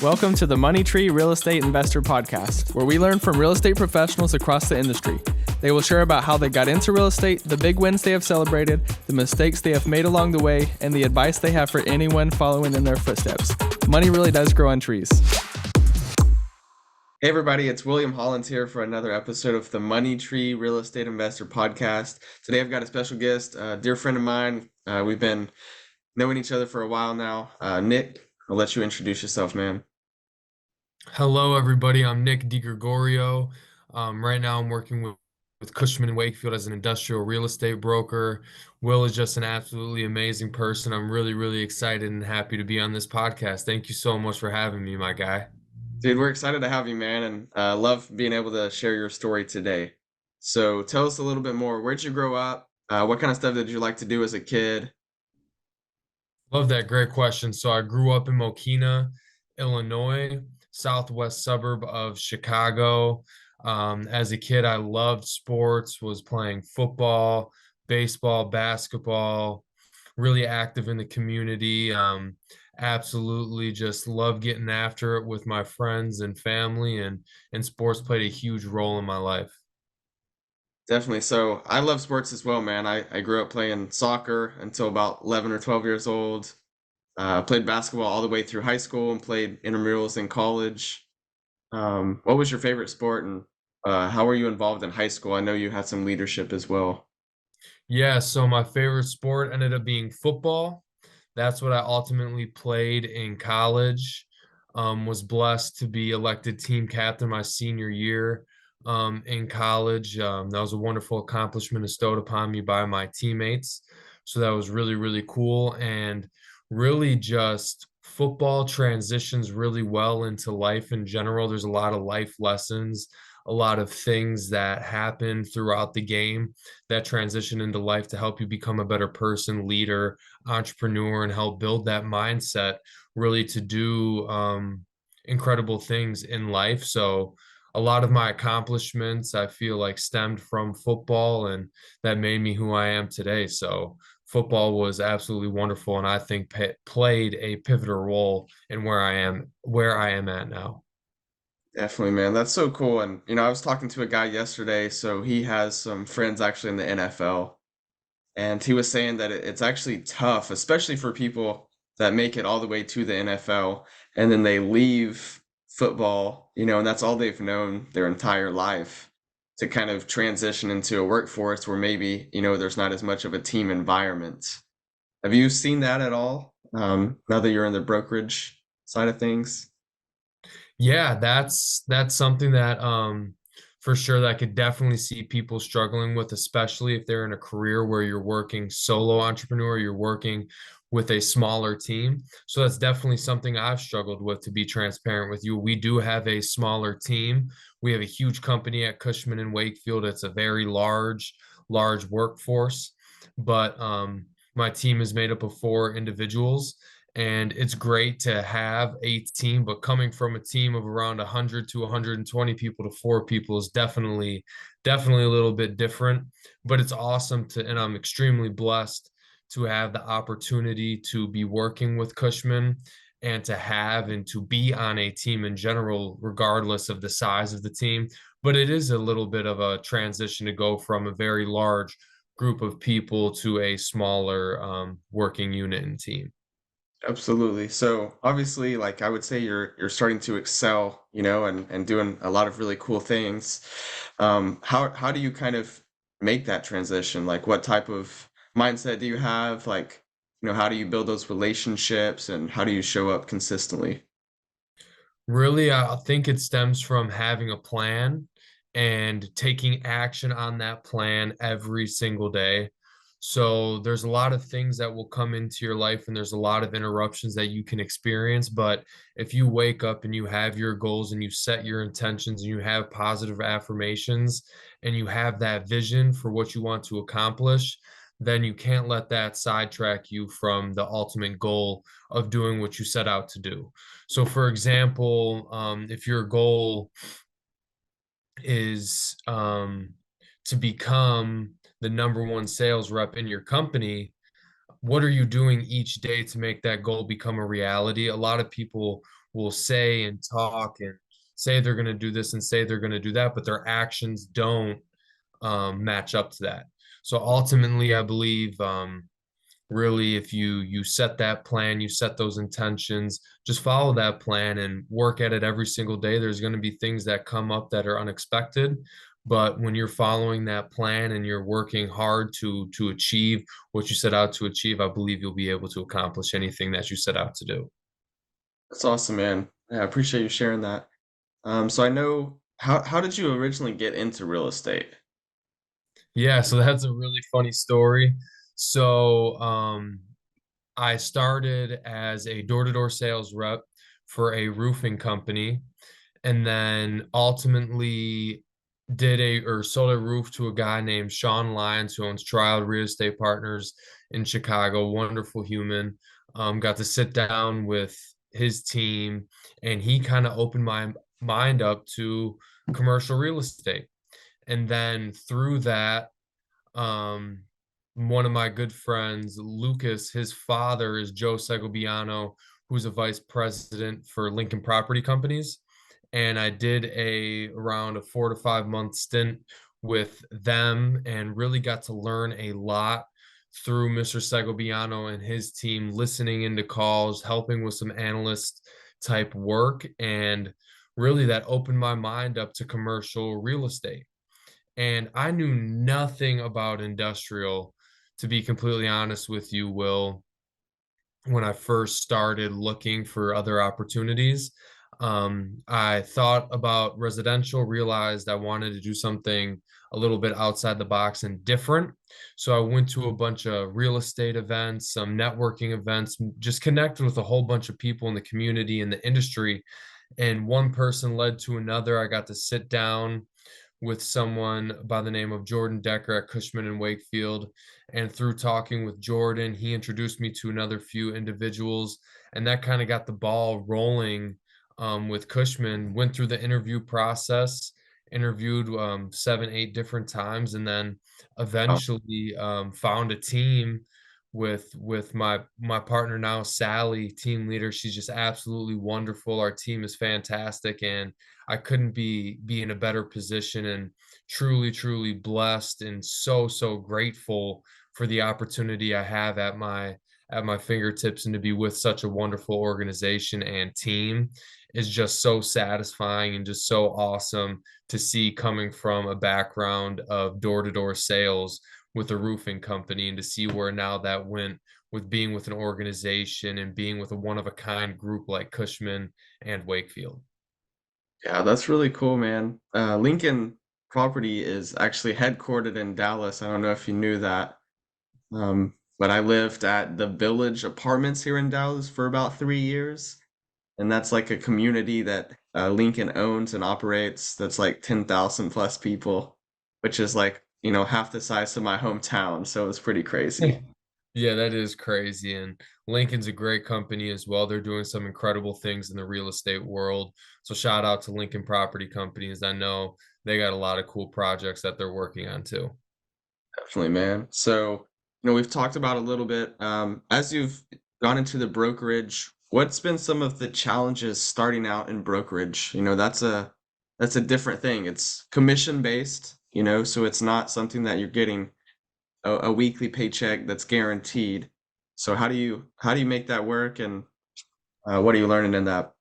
Welcome to the Money Tree Real Estate Investor Podcast, where we learn from real estate professionals across the industry. They will share about how they got into real estate, the big wins they have celebrated, the mistakes they have made along the way, and the advice they have for anyone following in their footsteps. Money really does grow on trees. Hey everybody, it's William Hollins here for another episode of the Money Tree Real Estate Investor Podcast. Today I've got a special guest, a dear friend of mine. We've been knowing each other for a while now. Nick, I'll let you introduce yourself, man. Hello, everybody. I'm Nick DeGregorio. Right now, I'm working with Cushman and Wakefield as an industrial real estate broker. Will is just an absolutely amazing person. I'm really, really excited and happy to be on this podcast. Thank you so much for having me, my guy. Dude, we're excited to have you, man, and love being able to share your story today. So tell us a little bit more. Where'd you grow up? What kind of stuff did you like to do as a kid? Love that. Great question. So I grew up in Mokina, Illinois, southwest suburb of Chicago. As a kid, I loved sports, was playing football, baseball, basketball, really active in the community. Absolutely just love getting after it with my friends and family, and sports played a huge role in my life. Definitely. So I love sports as well, man. I grew up playing soccer until about 11 or 12 years old. Played basketball all the way through high school and played intramurals in college. What was your favorite sport and how were you involved in high school? I know you had some leadership as well. Yeah, so my favorite sport ended up being football. That's what I ultimately played in college. Was blessed to be elected team captain my senior year in college. That was a wonderful accomplishment bestowed upon me by my teammates. So that was really, really cool. And really just football transitions really well into life in general. There's a lot of life lessons, a lot of things that happen throughout the game that transition into life to help you become a better person, leader, entrepreneur, and help build that mindset really to do incredible things in life. So a lot of my accomplishments I feel like stemmed from football, and that made me who I am today. So football was absolutely wonderful, and I think played a pivotal role in where I am at now. Definitely, man. That's so cool. And I was talking to a guy yesterday, so he has some friends actually in the NFL, and he was saying that it's actually tough, especially for people that make it all the way to the NFL and then they leave football, and that's all they've known their entire life to kind of transition into a workforce where maybe, there's not as much of a team environment. Have you seen that at all? Now that you're in the brokerage side of things? Yeah, that's something that for sure that I could definitely see people struggling with, especially if they're in a career where you're working solo entrepreneur, you're working with a smaller team. So that's definitely something I've struggled with, to be transparent with you. We do have a smaller team. We have a huge company at Cushman and Wakefield. It's a very large workforce, but my team is made up of 4 individuals, and it's great to have a team, but coming from a team of around 100 to 120 people to 4 people is definitely a little bit different. But it's awesome to, and I'm extremely blessed to have the opportunity to be working with Cushman and to have and to be on a team in general, regardless of the size of the team. But it is a little bit of a transition to go from a very large group of people to a smaller working unit and team. Absolutely. So obviously, like I would say you're starting to excel, and doing a lot of really cool things. How do you kind of make that transition? Like what type of mindset do you have? Like, how do you build those relationships and how do you show up consistently? Really, I think it stems from having a plan and taking action on that plan every single day. So there's a lot of things that will come into your life, and there's a lot of interruptions that you can experience. But if you wake up and you have your goals and you set your intentions and you have positive affirmations and you have that vision for what you want to accomplish, then you can't let that sidetrack you from the ultimate goal of doing what you set out to do. So, for example, if your goal is to become the number one sales rep in your company, what are you doing each day to make that goal become a reality? A lot of people will say and talk and say they're going to do this and say they're going to do that, but their actions don't match up to that. So ultimately, I believe really if you set that plan, you set those intentions, just follow that plan and work at it every single day. There's going to be things that come up that are unexpected, but when you're following that plan and you're working hard to achieve what you set out to achieve, I believe you'll be able to accomplish anything that you set out to do. That's awesome, man. Yeah, I appreciate you sharing that. So I know how did you originally get into real estate? Yeah, so that's a really funny story. So I started as a door-to-door sales rep for a roofing company, and then ultimately did a or sold a roof to a guy named Sean Lyons, who owns Trial Real Estate Partners in Chicago. Wonderful human. Got to sit down with his team, and he kind of opened my mind up to commercial real estate. And then through that, um, one of my good friends, Lucas, his father is Joe Segobiano, who's a vice president for Lincoln Property Companies. And I did a around a 4 to 5 month stint with them and really got to learn a lot through Mr. Segobiano and his team, listening into calls, helping with some analyst type work. And really that opened my mind up to commercial real estate. And I knew nothing about industrial, to be completely honest with you, Will, when I first started looking for other opportunities. I thought about residential, realized I wanted to do something a little bit outside the box and different. So I went to a bunch of real estate events, some networking events, just connected with a whole bunch of people in the community and the industry. And one person led to another. I got to sit down with someone by the name of Jordan Decker at Cushman and Wakefield. And through talking with Jordan, he introduced me to another few individuals. And that kind of got the ball rolling with Cushman. Went through the interview process, interviewed 7, 8 different times, and then Oh, eventually found a team with my partner now, Sally, team leader. She's just absolutely wonderful. Our team is fantastic, and I couldn't be in a better position, and truly blessed and so grateful for the opportunity I have at my fingertips, and to be with such a wonderful organization and team is just so satisfying and just so awesome to see, coming from a background of door-to-door sales with a roofing company, and to see where now that went with being with an organization and being with a one of a kind group like Cushman and Wakefield. yeah, that's really cool, man. Lincoln Property is actually headquartered in Dallas. I don't know if you knew that. But I lived at the Village Apartments here in Dallas for about 3 years, and that's like a community that Lincoln owns and operates. That's like 10,000 plus people, which is like, half the size of my hometown. So it's pretty crazy. Yeah, that is crazy. And Lincoln's a great company as well. They're doing some incredible things in the real estate world. So shout out to Lincoln Property Companies. I know they got a lot of cool projects that they're working on too. Definitely, man. So, we've talked about a little bit. As you've gone into the brokerage, what's been some of the challenges starting out in brokerage? That's a different thing. It's commission based, so it's not something that you're getting a weekly paycheck that's guaranteed. So how do you make that work, and what are you learning in that?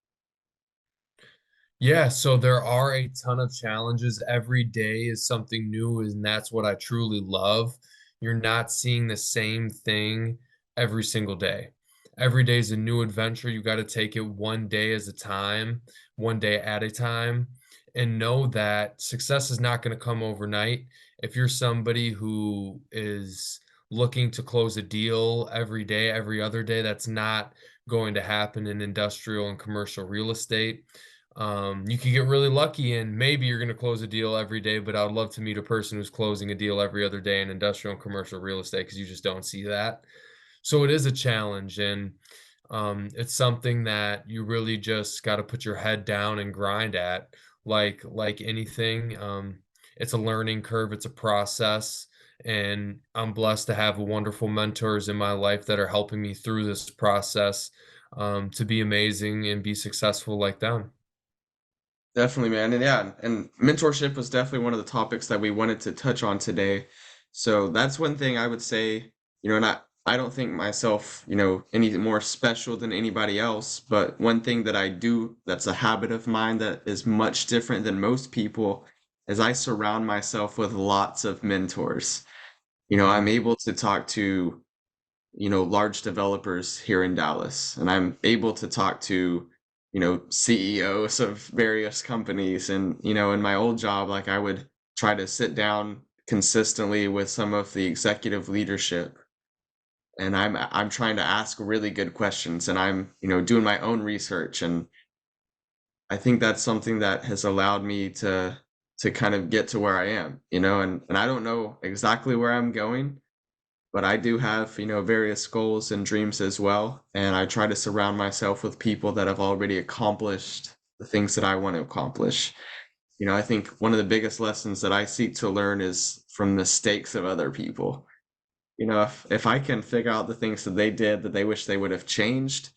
Yeah, so there are a ton of challenges. Every day is something new, and that's what I truly love. You're not seeing the same thing every single day. Every day is a new adventure. You got to take it one day at a time, one day at a time, and know that success is not going to come overnight. If you're somebody who is looking to close a deal every day, every other day, that's not going to happen in industrial and commercial real estate. You could get really lucky and maybe you're going to close a deal every day, but I would love to meet a person who's closing a deal every other day in industrial and commercial real estate, because you just don't see that. So it is a challenge, and it's something that you really just got to put your head down and grind at, like anything. It's a learning curve, it's a process, and I'm blessed to have wonderful mentors in my life that are helping me through this process. to be amazing and be successful like them. Definitely, man. And yeah, and mentorship was definitely one of the topics that we wanted to touch on today. So that's one thing I would say, and I don't think myself, any more special than anybody else, but one thing that I do that's a habit of mine that is much different than most people is I surround myself with lots of mentors. I'm able to talk to large developers here in Dallas, and I'm able to talk to, CEOs of various companies. And, in my old job, like I would try to sit down consistently with some of the executive leadership, and I'm trying to ask really good questions, and I'm, doing my own research. And I think that's something that has allowed me to kind of get to where I am, and I don't know exactly where I'm going, but I do have, various goals and dreams as well. And I try to surround myself with people that have already accomplished the things that I want to accomplish. I think one of the biggest lessons that I seek to learn is from mistakes of other people. If I can figure out the things that they did that they wish they would have changed,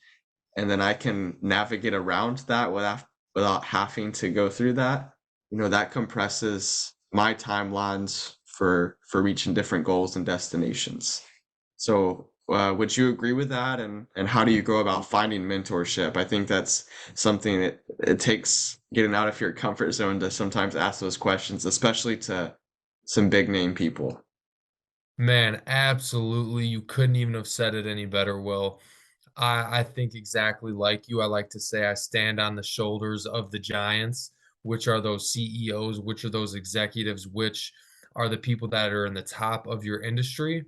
and then I can navigate around that without having to go through that, that compresses my timelines for reaching different goals and destinations. So, would you agree with that? And how do you go about finding mentorship? I think that's something that it takes getting out of your comfort zone to sometimes ask those questions, especially to some big name people. Man, absolutely. You couldn't even have said it any better, Will. I think exactly like you. I like to say I stand on the shoulders of the giants, which are those CEOs, which are those executives, which are the people that are in the top of your industry,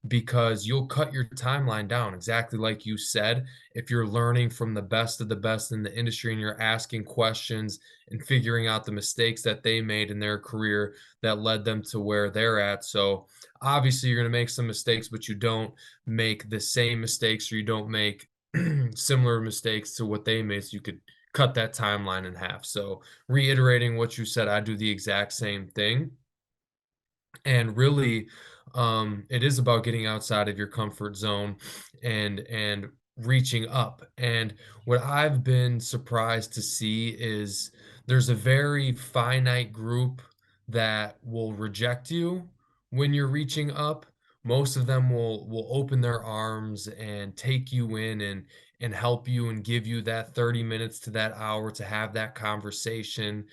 because you'll cut your timeline down exactly like you said. If you're learning from the best of the best in the industry and you're asking questions and figuring out the mistakes that they made in their career that led them to where they're at. So obviously you're going to make some mistakes, but you don't make the same mistakes, or you don't make similar mistakes to what they made, so you could cut that timeline in half. So reiterating what you said, I do the exact same thing. And really, it is about getting outside of your comfort zone and reaching up. And what I've been surprised to see is there's a very finite group that will reject you when you're reaching up. Most of them will open their arms and take you in and help you and give you that 30 minutes to that hour to have that conversation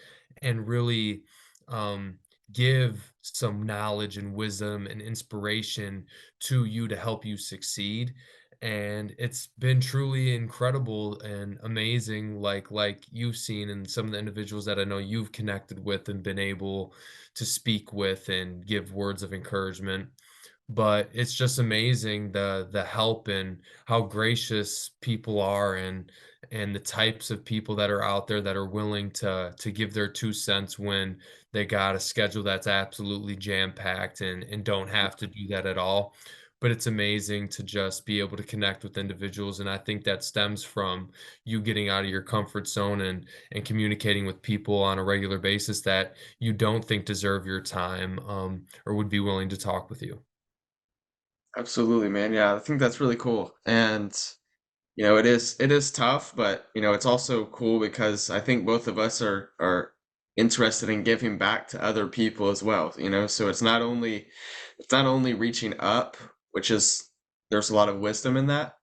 and really um give some knowledge and wisdom and inspiration to you to help you succeed. And it's been truly incredible and amazing, like you've seen, and some of the individuals that I know you've connected with and been able to speak with and give words of encouragement. But it's just amazing the help and how gracious people are, and the types of people that are out there that are willing to give their 2 cents when they got a schedule that's absolutely jam-packed and don't have to do that at all. But it's amazing to just be able to connect with individuals, and I think that stems from you getting out of your comfort zone and communicating with people on a regular basis that you don't think deserve your time, or would be willing to talk with you. Absolutely, man. Yeah, I think that's really cool. And it is tough, but it's also cool because I think both of us are interested in giving back to other people as well, so it's not only reaching up, which is there's a lot of wisdom in that,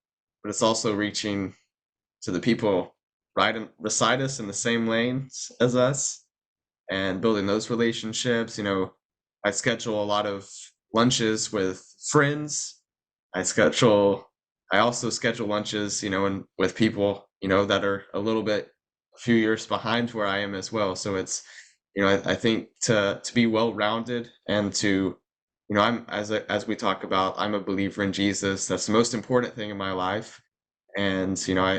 but it's also reaching to the people beside us in the same lanes as us and building those relationships. I schedule a lot of lunches with friends. I schedule I also schedule lunches, and with people, that are a few years behind where I am as well. So it's, I think to be well rounded and to, as we talk about, I'm a believer in Jesus. That's the most important thing in my life. And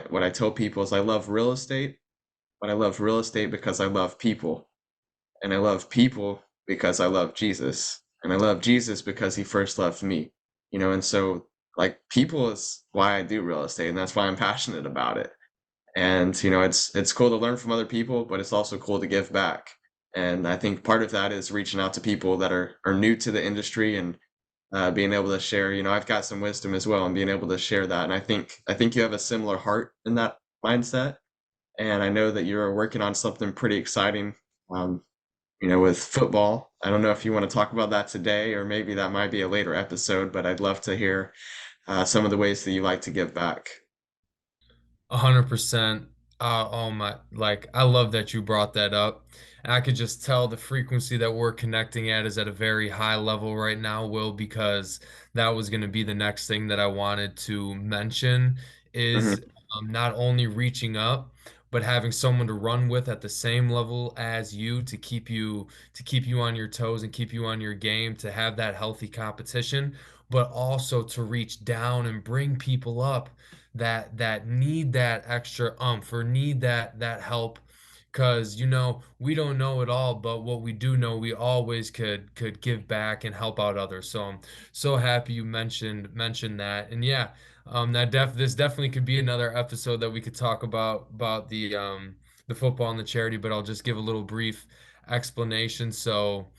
what I tell people is I love real estate, but I love real estate because I love people, and I love people because I love Jesus, and I love Jesus because he first loved me. And so like people is why I do real estate, and that's why I'm passionate about it. And it's cool to learn from other people, but it's also cool to give back. And I think part of that is reaching out to people that are new to the industry and being able to share. I've got some wisdom as well, and being able to share that. And I think you have a similar heart in that mindset. And I know that you're working on something pretty exciting, um, with football. I don't know if you want to talk about that today, or maybe that might be a later episode, but I'd love to hear some of the ways that you like to give back. 100%. Oh my, like I love that you brought that up. And I could just tell the frequency that we're connecting at is at a very high level right now, Will, because that was going to be the next thing that I wanted to mention Hmm. is not only reaching up, but having someone to run with at the same level as you to keep you on your toes and keep you on your game, to have that healthy competition, but also to reach down and bring people up that need that extra or need that help, because we don't know it all, but what we do know, we always could give back and help out others. So I'm so happy you mentioned that. And yeah, this definitely could be another episode that we could talk about the football and the charity, but I'll just give a little brief explanation. So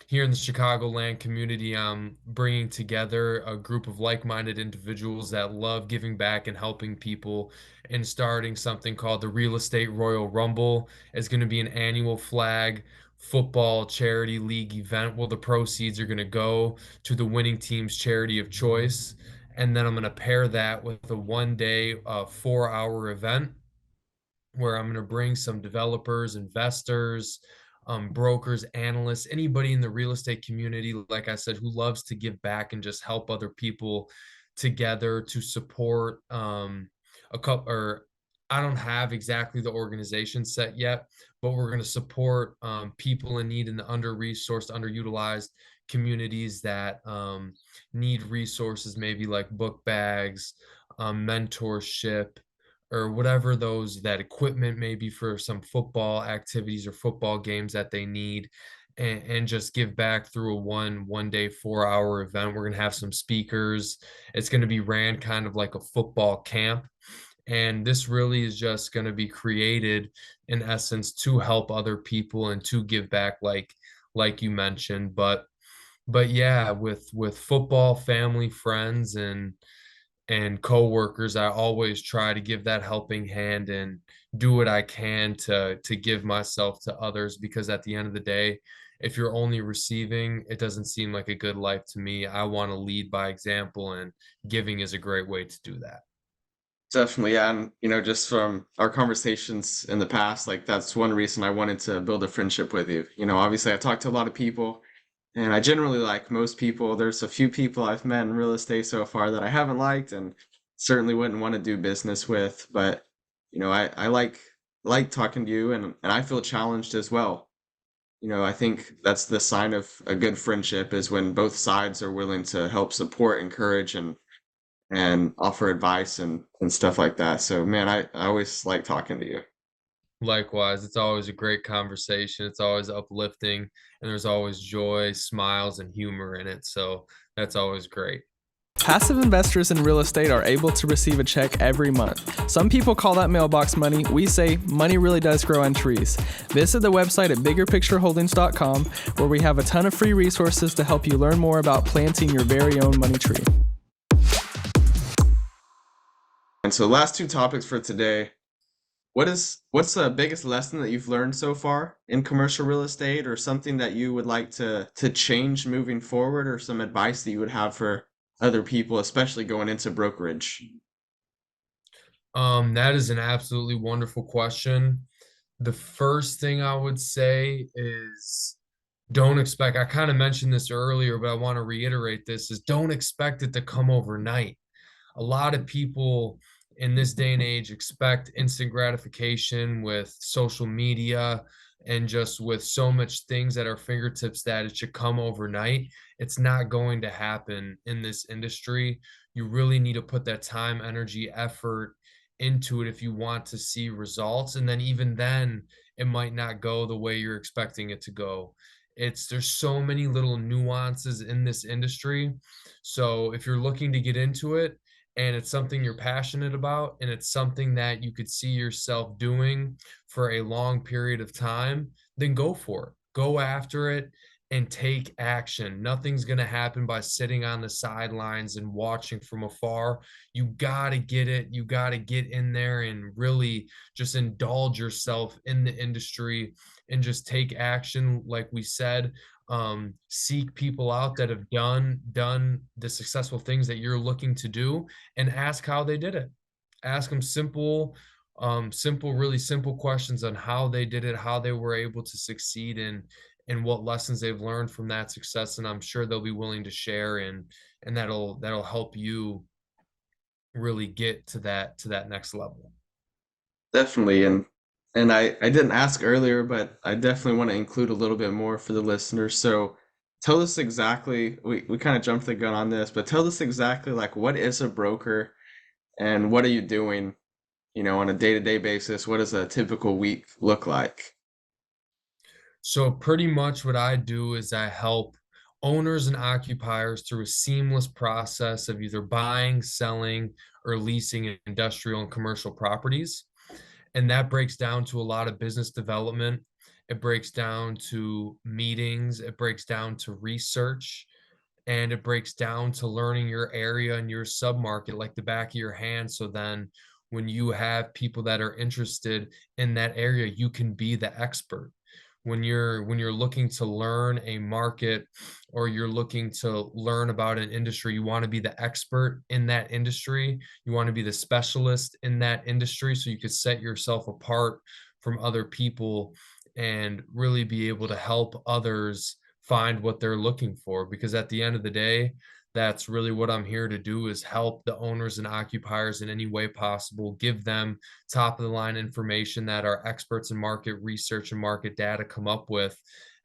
here in the Chicagoland community, I'm bringing together a group of like-minded individuals that love giving back and helping people, and starting something called the Real Estate Royal Rumble. It's going to be an annual flag football charity league event where the proceeds are going to go to the winning team's charity of choice. And then I'm going to pair that with a 1 day, 4 hour event where I'm going to bring some developers, investors, brokers, analysts, anybody in the real estate community, like I said, who loves to give back and just help other people together to support a couple. Or I don't have exactly the organization set yet, but we're going to support people in need in the under-resourced, underutilized communities that need resources, maybe like book bags, mentorship, or whatever those that equipment maybe for some football activities or football games that they need, and just give back through a one day 4 hour event. We're going to have some speakers. It's going to be ran kind of like a football camp, and this really is just going to be created in essence to help other people and to give back, like you mentioned. But yeah, with football, family, friends, and coworkers, I always try to give that helping hand and do what I can to give myself to others, because at the end of the day, if you're only receiving, it doesn't seem like a good life to me. I want to lead by example, and giving is a great way to do that. Definitely, yeah. And, just from our conversations in the past, like that's one reason I wanted to build a friendship with you. Obviously, I talked to a lot of people, and I generally like most people. There's a few people I've met in real estate so far that I haven't liked and certainly wouldn't want to do business with. But, I like talking to you, and I feel challenged as well. I think that's the sign of a good friendship is when both sides are willing to help support, encourage, and offer advice and stuff like that. So man, I always like talking to you. Likewise, it's always a great conversation. It's always uplifting, and there's always joy, smiles, and humor in it. So that's always great. Passive investors in real estate are able to receive a check every month. Some people call that mailbox money. We say money really does grow on trees. Visit the website at biggerpictureholdings.com, where we have a ton of free resources to help you learn more about planting your very own money tree. And so last two topics for today. What's the biggest lesson that you've learned so far in commercial real estate, or something that you would like to change moving forward, or some advice that you would have for other people, especially going into brokerage? That is an absolutely wonderful question. The first thing I would say is don't expect, I kind of mentioned this earlier, but I want to reiterate this, is don't expect it to come overnight. A lot of people in this day and age expect instant gratification with social media and just with so much things at our fingertips that it should come overnight. It's not going to happen in this industry. You really need to put that time, energy, effort into it if you want to see results. And then even then, it might not go the way you're expecting it to go. There's so many little nuances in this industry. So if you're looking to get into it, and it's something you're passionate about, and it's something that you could see yourself doing for a long period of time, then go for it. Go after it and take action. Nothing's going to happen by sitting on the sidelines and watching from afar. You got to get it. You got to get in there and really just indulge yourself in the industry and just take action. Like we said, seek people out that have done the successful things that you're looking to do, and ask how they did it. Ask them really simple questions on how they did it, how they were able to succeed, and what lessons they've learned from that success. And I'm sure they'll be willing to share, and that'll help you really get to that next level. Definitely. And I didn't ask earlier, but I definitely want to include a little bit more for the listeners. So tell us exactly, we kind of jumped the gun on this, but tell us exactly like what is a broker and what are you doing, on a day-to-day basis? What does a typical week look like? So pretty much what I do is I help owners and occupiers through a seamless process of either buying, selling, or leasing industrial and commercial properties. And that breaks down to a lot of business development. It breaks down to meetings. It breaks down to research. And it breaks down to learning your area and your submarket like the back of your hand. So then when you have people that are interested in that area, you can be the expert. When you're looking to learn a market, or you're looking to learn about an industry, you want to be the expert in that industry. You want to be the specialist in that industry so you could set yourself apart from other people and really be able to help others find what they're looking for. Because at the end of the day, that's really what I'm here to do, is help the owners and occupiers in any way possible, give them top of the line information that our experts in market research and market data come up with,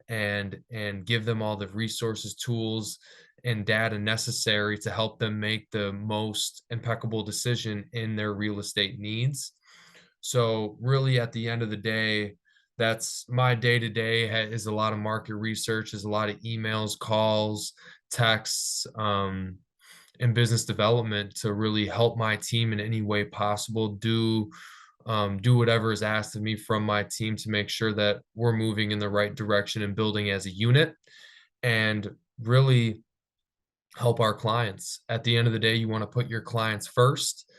and give them all the resources, tools, and data necessary to help them make the most impeccable decision in their real estate needs. So really at the end of the day, that's my day to day, is a lot of market research, is a lot of emails, calls, texts, and business development to really help my team in any way possible. Do whatever is asked of me from my team to make sure that we're moving in the right direction and building as a unit, and really help our clients. At the end of the day, you want to put your clients first,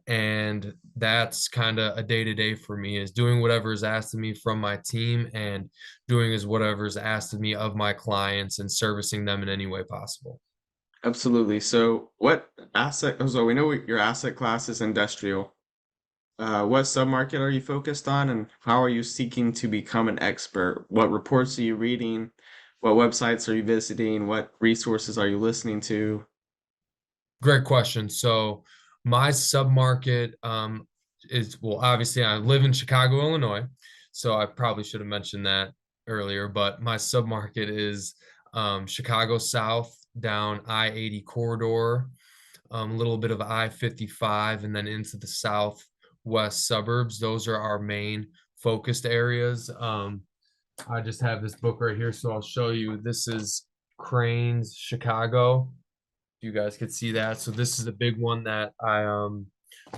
and that's kind of a day to day for me, is doing whatever is asked of me from my team, and doing is whatever is asked of me of my clients, and servicing them in any way possible. Absolutely. So what asset, so we know your asset class is industrial. What submarket are you focused on, and how are you seeking to become an expert? What reports are you reading? What websites are you visiting? What resources are you listening to? Great question. So my submarket is, well, obviously I live in Chicago, Illinois, so I probably should have mentioned that earlier, but my submarket is Chicago South down I-80 corridor, a little bit of I-55, and then into the southwest suburbs. Those are our main focused areas. I just have this book right here, so I'll show you. This is Crane's Chicago. You guys could see that. So this is a big one that I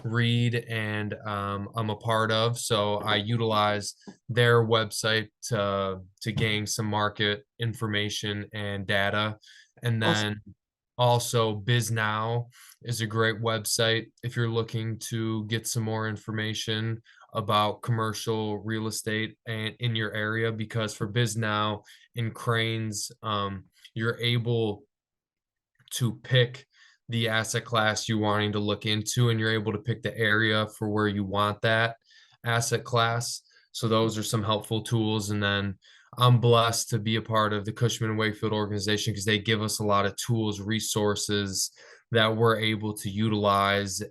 read, and I'm a part of. So I utilize their website to gain some market information and data. And Also, then also BizNow is a great website if you're looking to get some more information about commercial real estate and in your area, because for BizNow in Cranes, you're able to pick the asset class you wanting to look into, and you're able to pick the area for where you want that asset class. So those are some helpful tools. And then I'm blessed to be a part of the Cushman and Wakefield organization, because they give us a lot of tools, resources that we're able to utilize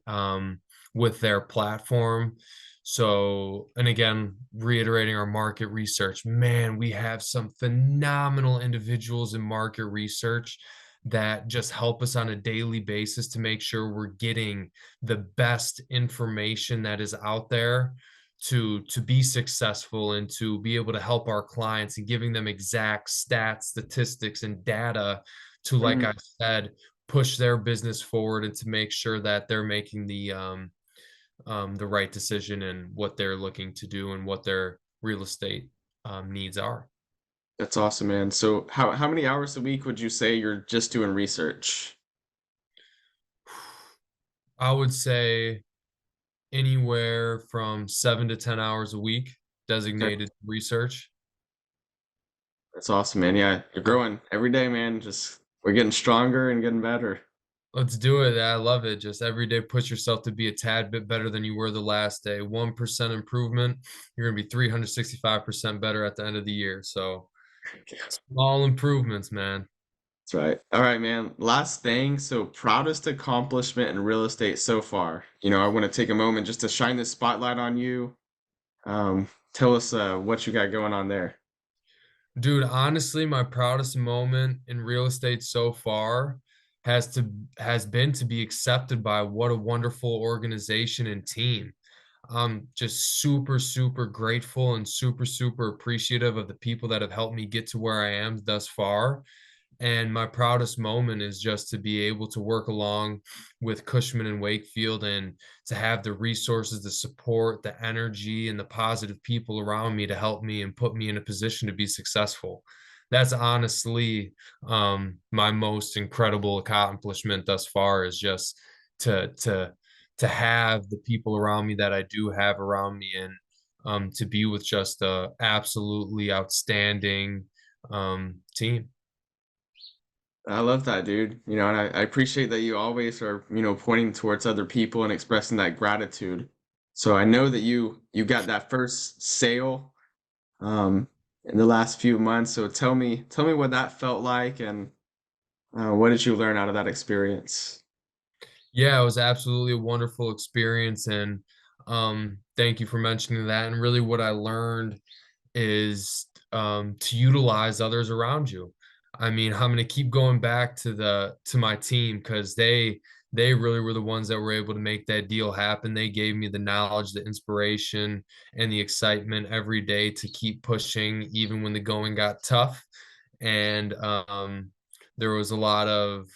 with their platform. So, and again, reiterating our market research, man, we have some phenomenal individuals in market research that just help us on a daily basis to make sure we're getting the best information that is out there to be successful, and to be able to help our clients, and giving them exact stats, statistics, and data to, like mhm, I said, push their business forward, and to make sure that they're making the right decision in what they're looking to do and what their real estate needs are. That's awesome, man. So how many hours a week would you say you're just doing research? I would say anywhere from 7 to 10 hours a week Okay, designated research. that's awesome, man. Yeah, you're growing every day, man. Just we're getting stronger and getting better. Let's do it. I love it. Just every day, push yourself to be a tad bit better than you were the last day. 1% improvement, you're going to be 365% better at the end of the year. So small improvements, man. That's right. All right, man. Last thing. So, proudest accomplishment in real estate so far. I want to take a moment just to shine this spotlight on you. Tell us what you got going on there. Dude, honestly, my proudest moment in real estate so far has been to be accepted by what a wonderful organization and team. I'm just super, super grateful and super, super appreciative of the people that have helped me get to where I am thus far. And my proudest moment is just to be able to work along with Cushman and Wakefield and to have the resources, the support, the energy, and the positive people around me to help me and put me in a position to be successful. That's honestly my most incredible accomplishment thus far is just to to to have the people around me that I do have around me and to be with just a absolutely outstanding team. I love that, dude. And I appreciate that you always are, pointing towards other people and expressing that gratitude. So I know that you got that first sale um in the last few months. So tell me what that felt like and what did you learn out of that experience? Yeah, it was absolutely a wonderful experience, and thank you for mentioning that. And really, what I learned is to utilize others around you. I mean, I'm gonna keep going back to my team because they really were the ones that were able to make that deal happen. They gave me the knowledge, the inspiration, and the excitement every day to keep pushing, even when the going got tough. And there was a lot of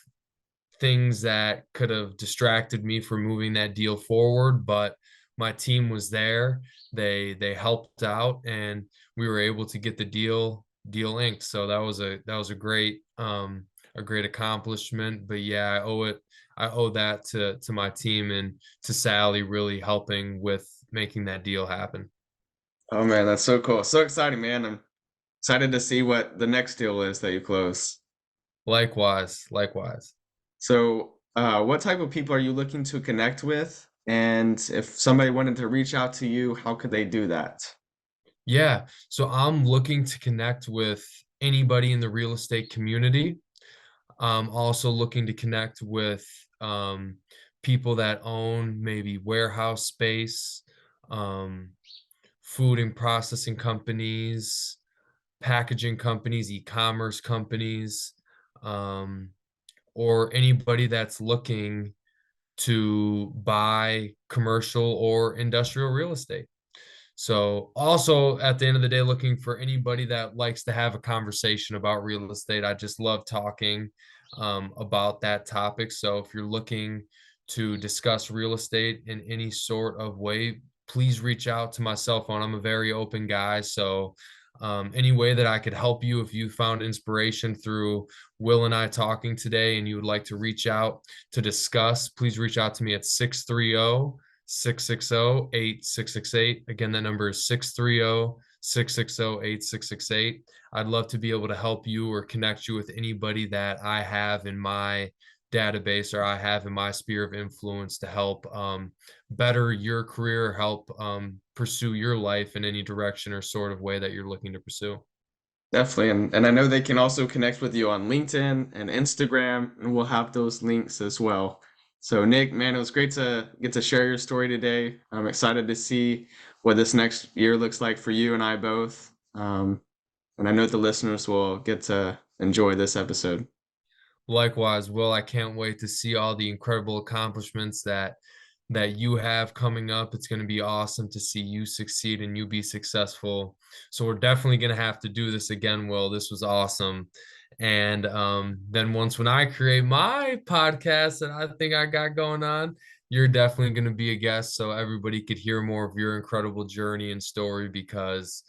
things that could have distracted me from moving that deal forward, but my team was there. They helped out and we were able to get the deal inked. So that was a great accomplishment. But yeah, I owe that to my team and to Sally really helping with making that deal happen. Oh man, that's so cool. So exciting, man. I'm excited to see what the next deal is that you close. Likewise, likewise. So, what type of people are you looking to connect with? And if somebody wanted to reach out to you, how could they do that? Yeah, so I'm looking to connect with anybody in the real estate community. Also looking to connect with people that own maybe warehouse space, um, food and processing companies, packaging companies, e-commerce companies, um, or anybody that's looking to buy commercial or industrial real estate. So also at the end of the day, looking for anybody that likes to have a conversation about real estate. I just love talking about that topic. So if you're looking to discuss real estate in any sort of way, please reach out to my cell phone. I'm a very open guy. So any way that I could help you, if you found inspiration through Will and I talking today and you would like to reach out to discuss, please reach out to me at 630-660-8668. Again, that number is 630-660-8668. I'd love to be able to help you or connect you with anybody that I have in my database or I have in my sphere of influence to help better your career, help pursue your life in any direction or sort of way that you're looking to pursue. Definitely. And I know they can also connect with you on LinkedIn and Instagram, and we'll have those links as well. So, Nick, man, it was great to get to share your story today. I'm excited to see what this next year looks like for you and I both. And I know the listeners will get to enjoy this episode. Likewise, Will, I can't wait to see all the incredible accomplishments that you have coming up. It's going to be awesome to see you succeed and you be successful. So we're definitely going to have to do this again, Will. This was awesome. And then once when I create my podcast that I think I got going on, you're definitely going to be a guest so everybody could hear more of your incredible journey and story because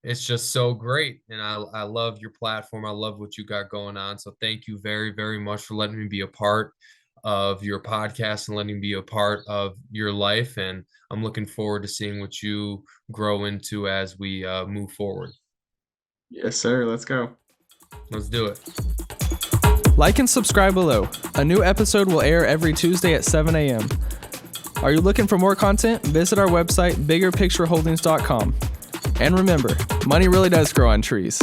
it's just so great. And I love your platform. I love what you got going on. So thank you very, very much for letting me be a part of your podcast and letting me be a part of your life. And I'm looking forward to seeing what you grow into as we move forward. Yes, sir. Let's go. Let's do it. Like and subscribe below. A new episode will air every Tuesday at 7 a.m. Are you looking for more content? Visit our website, biggerpictureholdings.com. And remember, money really does grow on trees.